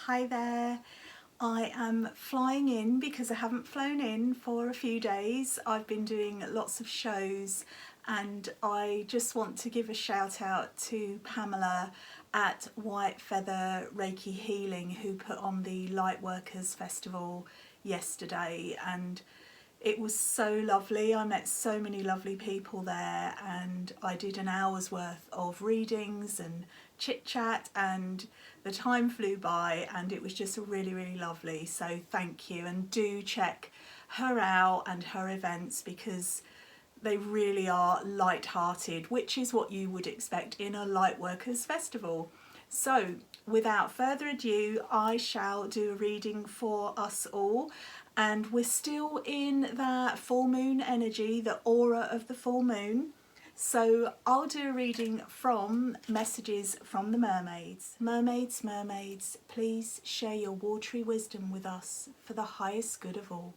Hi there. I am flying in because I haven't flown in for a few days. I've been doing lots of shows and I just want to give a shout out to Pamela at White Feather Reiki Healing, who put on the Lightworkers Festival yesterday, and it was so lovely. I met so many lovely people there and I did an hour's worth of readings and chit chat, and the time flew by and it was just really lovely. So thank you, and do check her out and her events because they really are light-hearted, which is what you would expect in a Lightworkers Festival. So without further ado, I shall do a reading for us all, and we're still in that full moon energy, the aura of the full moon. So I'll do a reading from Messages from the Mermaids. Mermaids, mermaids, please share your watery wisdom with us for the highest good of all.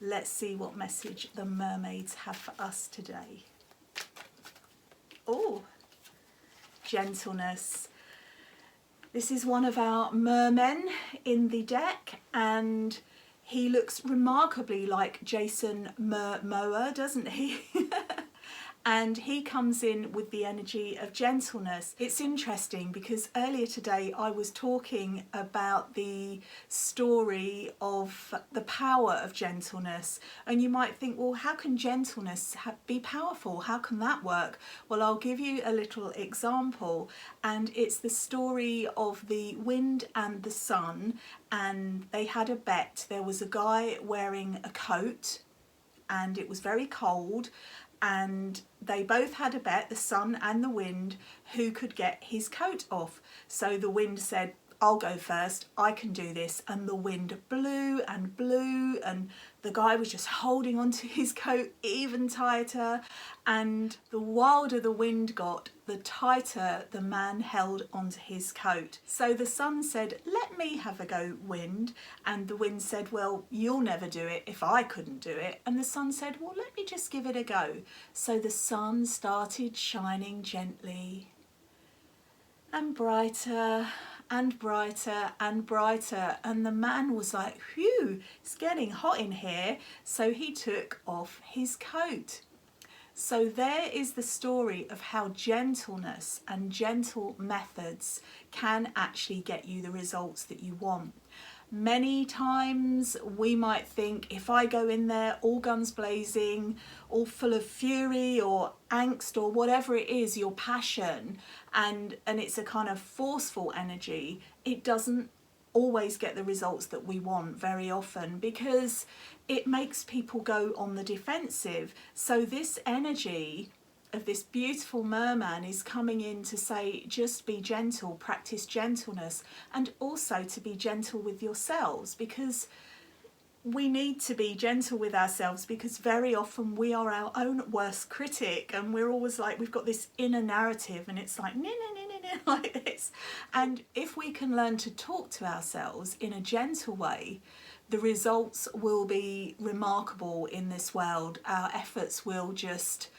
Let's see what message the mermaids have for us today. Oh, gentleness. This is one of our mermen in the deck, and he looks remarkably like Jason Momoa, doesn't he? And he comes in with the energy of gentleness. It's interesting because earlier today I was talking about the story of the power of gentleness, and you might think, well, how can gentleness be powerful? How can that work? Well, I'll give you a little example, and it's the story of the wind and the sun, and they had a bet. There was a guy wearing a coat and it was very cold, and they both had a bet, the sun and the wind, who could get his coat off. So the wind said, I'll go first, I can do this. And the wind blew and blew, and the guy was just holding onto his coat even tighter. And the wilder the wind got, the tighter the man held onto his coat. So the sun said, let me have a go, wind. And the wind said, well, you'll never do it if I couldn't do it. And the sun said, well, let me just give it a go. So the sun started shining gently and brighter and brighter and brighter, and the man was like, phew, it's getting hot in here. So he took off his coat. So there is the story of how gentleness and gentle methods can actually get you the results that you want. Many times we might think, if I go in there all guns blazing, all full of fury or angst or whatever it is, your passion, and it's a kind of forceful energy, it doesn't always get the results that we want very often, because it makes people go on the defensive. So this energy of this beautiful merman is coming in to say, just be gentle, practice gentleness, and also to be gentle with yourselves, because we need to be gentle with ourselves, because very often we are our own worst critic, and we're always like, we've got this inner narrative and it's like no, like this. And if we can learn to talk to ourselves in a gentle way, the results will be remarkable in this world. Our efforts will just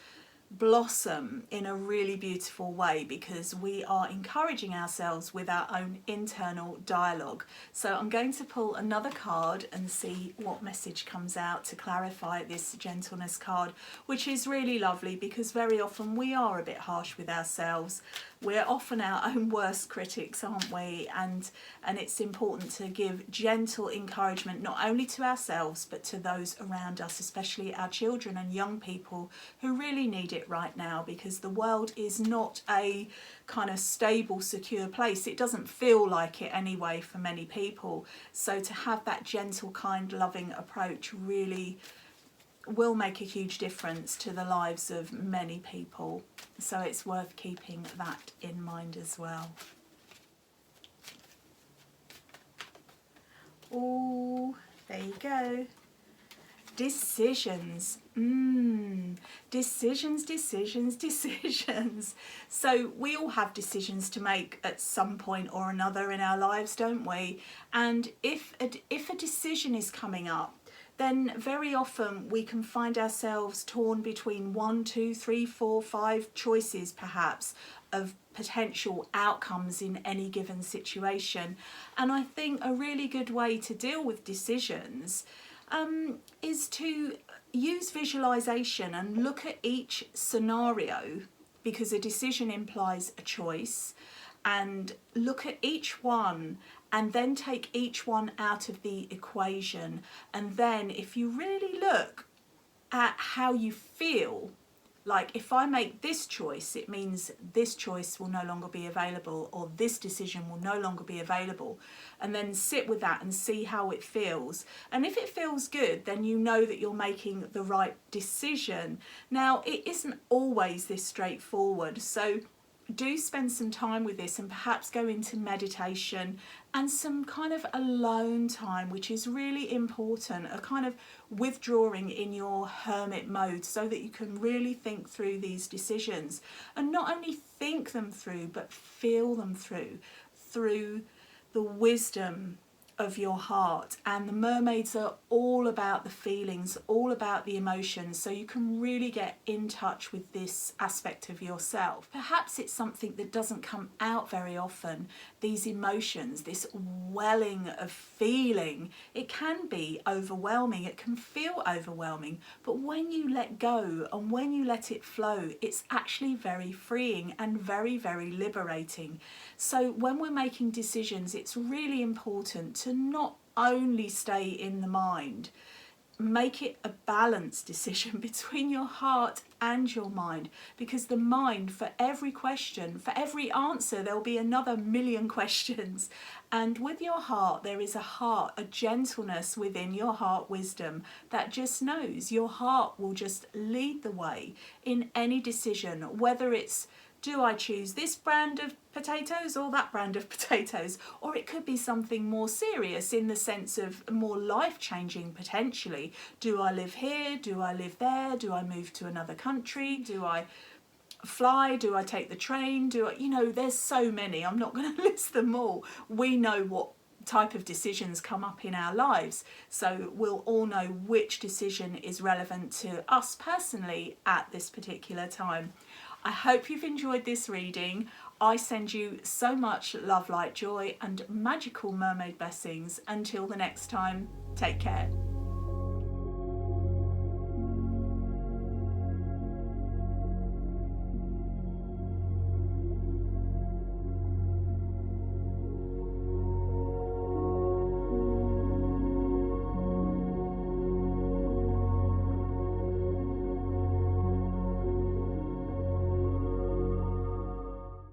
blossom in a really beautiful way, because we are encouraging ourselves with our own internal dialogue. So I'm going to pull another card and see what message comes out to clarify this gentleness card, which is really lovely, because very often we are a bit harsh with ourselves. We're often our own worst critics, aren't we? And it's important to give gentle encouragement, not only to ourselves, but to those around us, especially our children and young people who really need it right now, because the world is not a kind of stable, secure place. It doesn't feel like it anyway for many people. So to have that gentle, kind, loving approach really will make a huge difference to the lives of many people. So it's worth keeping that in mind as well. Oh, there you go. Decisions. Decisions. So we all have decisions to make at some point or another in our lives, don't we? And if a decision is coming up, then very often we can find ourselves torn between 1, 2, 3, 4, 5 choices perhaps of potential outcomes in any given situation. And I think a really good way to deal with decisions is to use visualization and look at each scenario, because a decision implies a choice, and look at each one and then take each one out of the equation. And then if you really look at how you feel, like if I make this choice, it means this choice will no longer be available, or this decision will no longer be available. And then sit with that and see how it feels. And if it feels good, then you know that you're making the right decision. Now, it isn't always this straightforward. So do spend some time with this, and perhaps go into meditation and some kind of alone time, which is really important, a kind of withdrawing in your hermit mode, so that you can really think through these decisions, and not only think them through, but feel them through the wisdom of your heart. And the mermaids are all about the feelings, all about the emotions, so you can really get in touch with this aspect of yourself. Perhaps it's something that doesn't come out very often, these emotions, this welling of feeling. It can be overwhelming, it can feel overwhelming, but when you let go and when you let it flow, it's actually very freeing and very, very liberating. So when we're making decisions, it's really important to not only stay in the mind. Make it a balanced decision between your heart and your mind, because the mind, for every question, for every answer, there'll be another million questions. And with your heart, there is a gentleness within your heart wisdom that just knows. Your heart will just lead the way in any decision, whether it's, do I choose this brand of potatoes or that brand of potatoes? Or it could be something more serious, in the sense of more life-changing potentially. Do I live here? Do I live there? Do I move to another country? Do I fly? Do I take the train? There's so many. I'm not going to list them all. We know what type of decisions come up in our lives, so we'll all know which decision is relevant to us personally at this particular time. I hope you've enjoyed this reading. I send you so much love, light, joy, and magical mermaid blessings. Until the next time, take care.